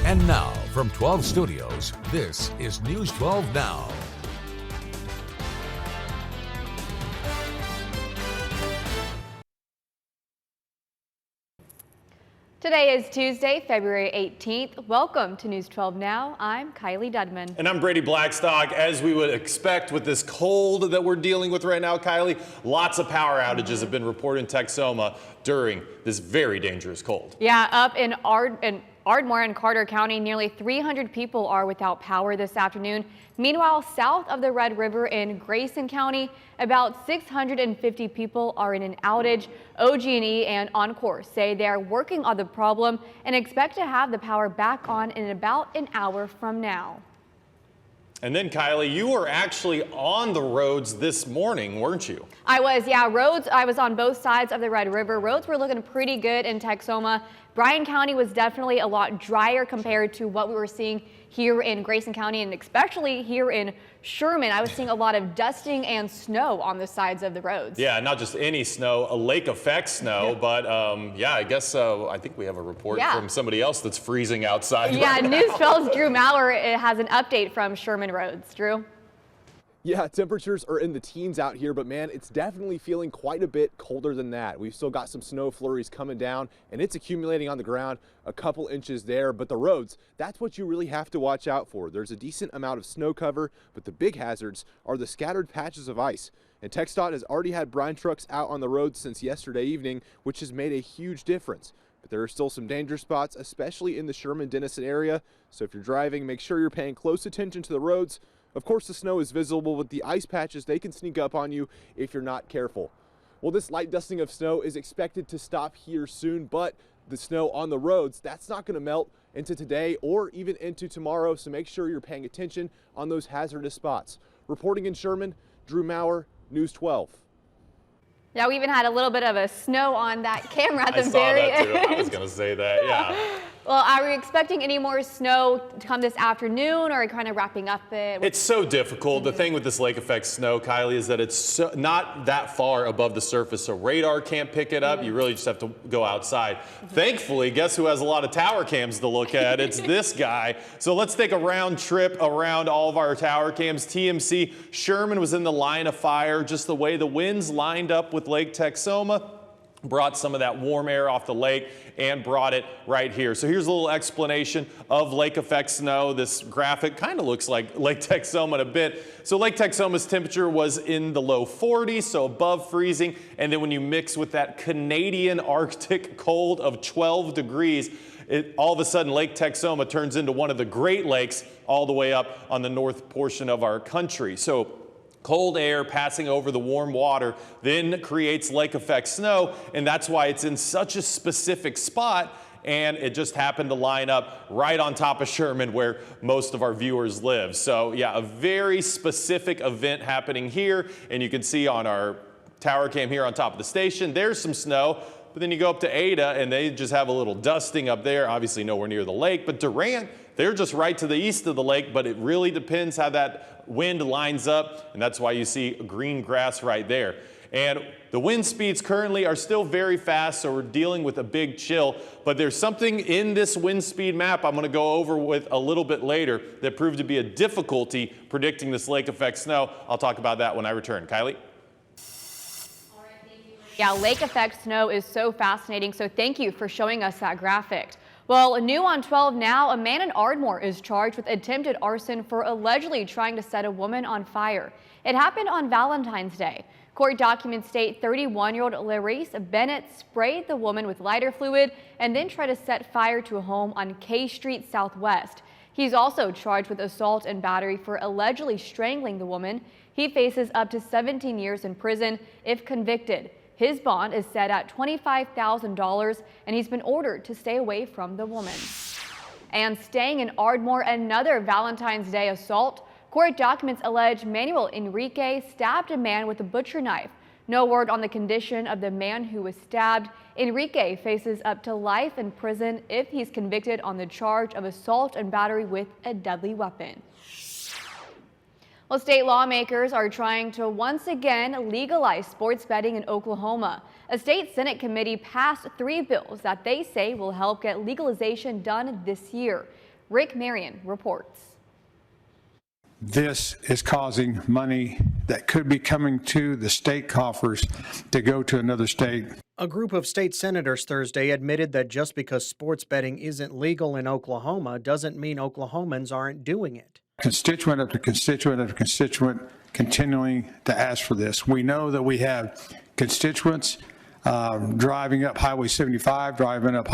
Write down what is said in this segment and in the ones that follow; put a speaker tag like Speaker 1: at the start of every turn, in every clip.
Speaker 1: And now, from 12 Studios, this is News 12 Now.
Speaker 2: Today is Tuesday, February 18th. Welcome to News 12 Now. I'm Kylie Dudman.
Speaker 3: And I'm Brady Blackstock. As we would expect with this cold that we're dealing with right now, Kylie, lots of power outages have been reported in Texoma during this very dangerous cold.
Speaker 2: Yeah, up in Ardmore and Carter County, nearly 300 people are without power this afternoon. Meanwhile, south of the Red River in Grayson County, about 650 people are in an outage. OG&E and Encore say they are working on the problem and expect to have the power back on in about an hour from now.
Speaker 3: And then, Kylie, you were actually on the roads this morning, weren't you? I
Speaker 2: was, yeah. I was on both sides of the Red River. Roads were looking pretty good in Texoma. Bryan County was definitely a lot drier compared to what we were seeing here in Grayson County, and especially here in Sherman. I was seeing a lot of dusting and snow on the sides of the roads.
Speaker 3: Yeah, not just any snow, a lake effect snow, but yeah, I guess I think we have a report from somebody else that's freezing outside.
Speaker 2: Yeah,
Speaker 3: right
Speaker 2: News 12's Drew Maurer has an update from Sherman roads. Drew?
Speaker 4: Yeah, temperatures are in the teens out here, but man, it's definitely feeling quite a bit colder than that. We've still got some snow flurries coming down, and it's accumulating on the ground, a couple inches there. But the roads, that's what you really have to watch out for. There's a decent amount of snow cover, but the big hazards are the scattered patches of ice. And TxDOT has already had brine trucks out on the roads since yesterday evening, which has made a huge difference. But there are still some danger spots, especially in the Sherman-Denison area. So if you're driving, make sure you're paying close attention to the roads. Of course, the snow is visible, but the ice patches, they can sneak up on you if you're not careful. Well, this light dusting of snow is expected to stop here soon, but the snow on the roads, that's not going to melt into today or even into tomorrow, so make sure you're paying attention on those hazardous spots. Reporting in Sherman, Drew Maurer, News 12.
Speaker 2: Yeah, we even had a little bit of a snow on that camera at the
Speaker 3: I
Speaker 2: very
Speaker 3: saw that too.
Speaker 2: end.
Speaker 3: I was going to say that, yeah.
Speaker 2: Well, are we expecting any more snow to come this afternoon, or are we kind of wrapping up it?
Speaker 3: It's so difficult. The thing with this lake effect snow, Kylie, is that it's not that far above the surface, so radar can't pick it up. You really just have to go outside. Thankfully, guess who has a lot of tower cams to look at? It's this guy. So let's take a round trip around all of our tower cams. TMC, Sherman was in the line of fire. Just the way the winds lined up with Lake Texoma brought some of that warm air off the lake and brought it right here. So here's a little explanation of lake effect snow. This graphic kind of looks like Lake Texoma a bit. So Lake Texoma's temperature was in the low 40s, so above freezing. And then when you mix with that Canadian Arctic cold of 12 degrees, all of a sudden Lake Texoma turns into one of the Great Lakes all the way up on the north portion of our country. So cold air passing over the warm water then creates lake effect snow, and that's why it's in such a specific spot, and it just happened to line up right on top of Sherman where most of our viewers live. So yeah, a very specific event happening here, and you can see on our tower cam here on top of the station, there's some snow. But then you go up to Ada and they just have a little dusting up there, obviously nowhere near the lake. But Durant, they're just right to the east of the lake, but it really depends how that wind lines up, and that's why you see green grass right there. And the wind speeds currently are still very fast, so we're dealing with a big chill. But there's something in this wind speed map I'm going to go over with a little bit later that proved to be a difficulty predicting this lake effect snow. I'll talk about that when I return. Kylie?
Speaker 2: Yeah, lake effect snow is so fascinating, so thank you for showing us that graphic. Well, new on 12 Now, a man in Ardmore is charged with attempted arson for allegedly trying to set a woman on fire. It happened on Valentine's Day. Court documents state 31-year-old Larisse Bennett sprayed the woman with lighter fluid and then tried to set fire to a home on K Street Southwest. He's also charged with assault and battery for allegedly strangling the woman. He faces up to 17 years in prison if convicted. His bond is set at $25,000, and he's been ordered to stay away from the woman. And staying in Ardmore, another Valentine's Day assault. Court documents allege Manuel Enrique stabbed a man with a butcher knife. No word on the condition of the man who was stabbed. Enrique faces up to life in prison if he's convicted on the charge of assault and battery with a deadly weapon. Well, state lawmakers are trying to once again legalize sports betting in Oklahoma. A state Senate committee passed 3 bills that they say will help get legalization done this year. Rick Marion reports.
Speaker 5: This is causing money that could be coming to the state coffers to go to another state.
Speaker 6: A group of state senators Thursday admitted that just because sports betting isn't legal in Oklahoma doesn't mean Oklahomans aren't doing it.
Speaker 5: Constituent after constituent after constituent continuing to ask for this. We know that we have constituents driving up Highway 75, driving up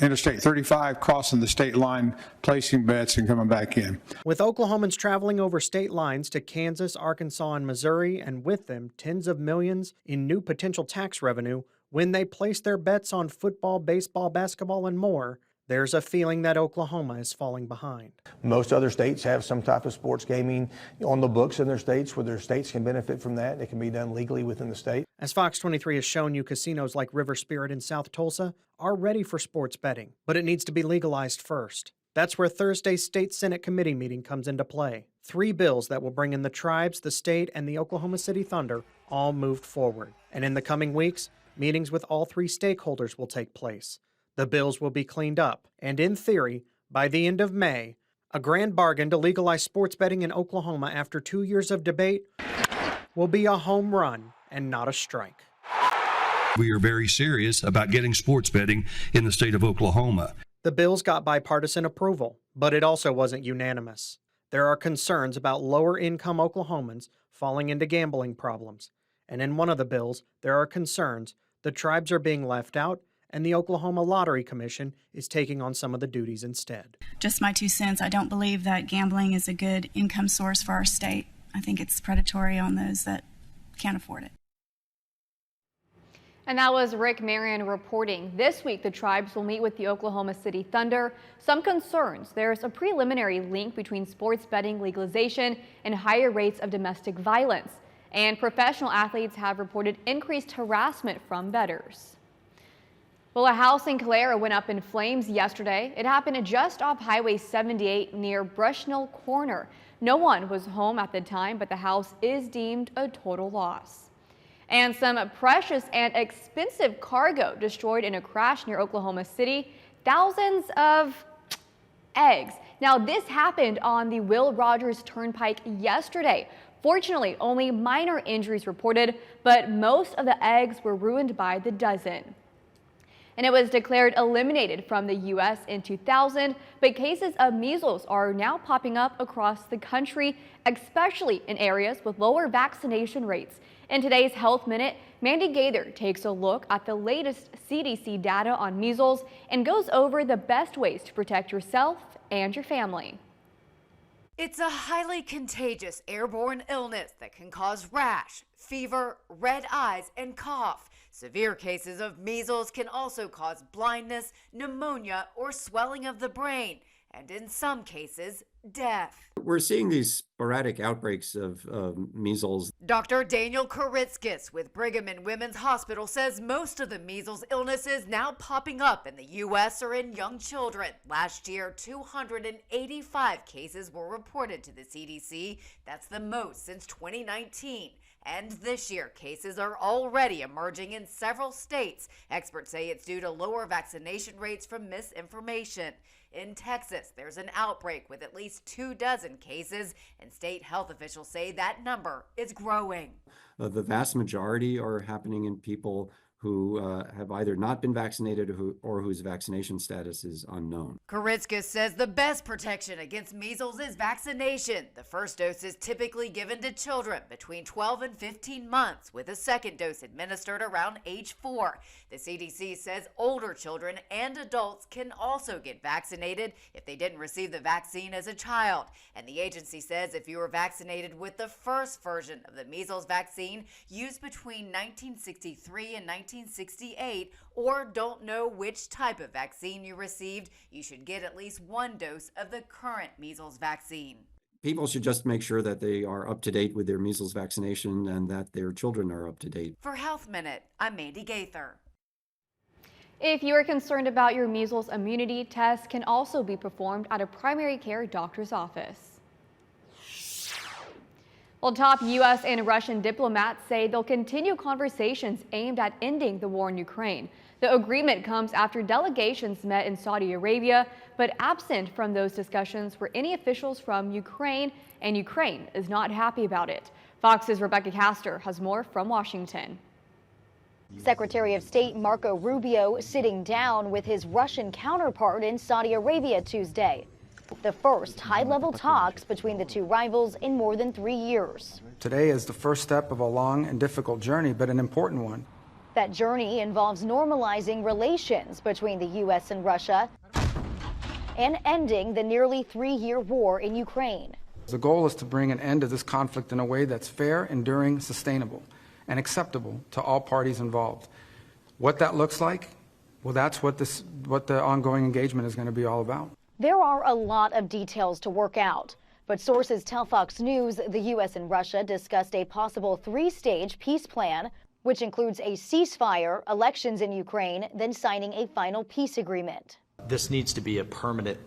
Speaker 5: Interstate 35, crossing the state line, placing bets, and coming back in.
Speaker 6: With Oklahomans traveling over state lines to Kansas, Arkansas, and Missouri, and with them tens of millions in new potential tax revenue, when they place their bets on football, baseball, basketball, and more, there's a feeling that Oklahoma is falling behind.
Speaker 7: Most other states have some type of sports gaming on the books in their states where their states can benefit from that. It can be done legally within the state.
Speaker 6: As Fox 23 has shown you, casinos like River Spirit in South Tulsa are ready for sports betting, but it needs to be legalized first. That's where Thursday's State Senate committee meeting comes into play. 3 bills that will bring in the tribes, the state, and the Oklahoma City Thunder all moved forward. And in the coming weeks, meetings with all 3 stakeholders will take place. The bills will be cleaned up, and in theory, by the end of May, a grand bargain to legalize sports betting in Oklahoma after 2 years of debate will be a home run and not a strike.
Speaker 8: We are very serious about getting sports betting in the state of Oklahoma.
Speaker 6: The bills got bipartisan approval, but it also wasn't unanimous. There are concerns about lower-income Oklahomans falling into gambling problems, and in one of the bills, there are concerns the tribes are being left out and the Oklahoma Lottery Commission is taking on some of the duties instead.
Speaker 9: Just my 2 cents, I don't believe that gambling is a good income source for our state. I think it's predatory on those that can't afford it.
Speaker 2: And that was Rick Marion reporting. This week, the tribes will meet with the Oklahoma City Thunder. Some concerns: there's a preliminary link between sports betting legalization and higher rates of domestic violence. And professional athletes have reported increased harassment from bettors. Well, a house in Calera went up in flames yesterday. It happened just off Highway 78 near Bushnell Corner. No one was home at the time, but the house is deemed a total loss. And some precious and expensive cargo destroyed in a crash near Oklahoma City. Thousands of eggs. Now, this happened on the Will Rogers Turnpike yesterday. Fortunately, only minor injuries reported, but most of the eggs were ruined by the dozen. And it was declared eliminated from the U.S. in 2000, but cases of measles are now popping up across the country, especially in areas with lower vaccination rates. In today's Health Minute, Mandy Gaither takes a look at the latest CDC data on measles and goes over the best ways to protect yourself and your family.
Speaker 10: It's a highly contagious airborne illness that can cause rash, fever, red eyes, and cough. Severe cases of measles can also cause blindness, pneumonia, or swelling of the brain, and in some cases, death.
Speaker 11: We're seeing these sporadic outbreaks of measles.
Speaker 10: Dr. Daniel Koritzkis with Brigham and Women's Hospital says most of the measles illness is now popping up in the U.S. or in young children. Last year, 285 cases were reported to the CDC. That's the most since 2019. And this year, cases are already emerging in several states. Experts say it's due to lower vaccination rates from misinformation. In Texas, there's an outbreak with at least 24 cases, and state health officials say that number is growing.
Speaker 11: The vast majority are happening in people who have either not been vaccinated or whose vaccination status is unknown.
Speaker 10: Koritzkis says the best protection against measles is vaccination. The first dose is typically given to children between 12 and 15 months, with a second dose administered around age 4. The CDC says older children and adults can also get vaccinated if they didn't receive the vaccine as a child. And the agency says if you were vaccinated with the first version of the measles vaccine used between 1963 and 1968, or don't know which type of vaccine you received, you should get at least 1 dose of the current measles vaccine.
Speaker 11: People should just make sure that they are up to date with their measles vaccination and that their children are up to date.
Speaker 10: For Health Minute, I'm Mandy Gaither.
Speaker 2: If you are concerned about your measles immunity, tests can also be performed at a primary care doctor's office. Well, top U.S. and Russian diplomats say they'll continue conversations aimed at ending the war in Ukraine. The agreement comes after delegations met in Saudi Arabia, but absent from those discussions were any officials from Ukraine, and Ukraine is not happy about it. Fox's Rebecca Castor has more from Washington.
Speaker 12: Secretary of State Marco Rubio sitting down with his Russian counterpart in Saudi Arabia Tuesday. The first high-level talks between the two rivals in more than 3 years.
Speaker 13: Today is the first step of a long and difficult journey, but an important one.
Speaker 12: That journey involves normalizing relations between the U.S. and Russia and ending the nearly 3-year war in Ukraine.
Speaker 13: The goal is to bring an end to this conflict in a way that's fair, enduring, sustainable, and acceptable to all parties involved. What that looks like, well, that's what the ongoing engagement is going to be all about.
Speaker 12: There are a lot of details to work out, but sources tell Fox News the U.S. and Russia discussed a possible 3-stage peace plan, which includes a ceasefire, elections in Ukraine, then signing a final peace agreement.
Speaker 14: This needs to be a permanent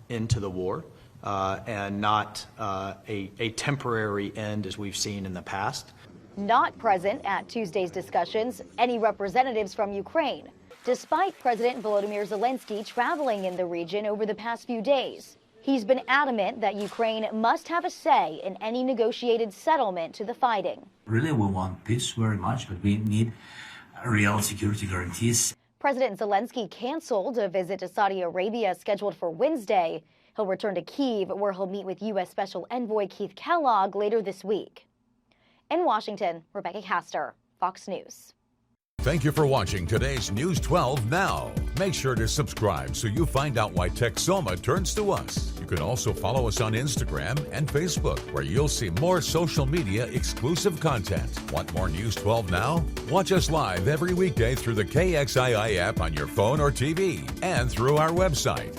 Speaker 14: end to the war and not a temporary end as we've seen in the past.
Speaker 12: Not present at Tuesday's discussions, any representatives from Ukraine, despite President Volodymyr Zelensky traveling in the region over the past few days. He's been adamant that Ukraine must have a say in any negotiated settlement to the fighting.
Speaker 15: Really, we want peace very much, but we need real security guarantees.
Speaker 12: President Zelensky canceled a visit to Saudi Arabia scheduled for Wednesday. He'll return to Kyiv, where he'll meet with U.S. Special Envoy Keith Kellogg later this week. In Washington, Rebecca Castor, Fox News.
Speaker 1: Thank you for watching today's News 12 Now. Make sure to subscribe so you find out why Texoma turns to us. You can also follow us on Instagram and Facebook, where you'll see more social media exclusive content. Want more News 12 Now? Watch us live every weekday through the KXII app on your phone or TV and through our website.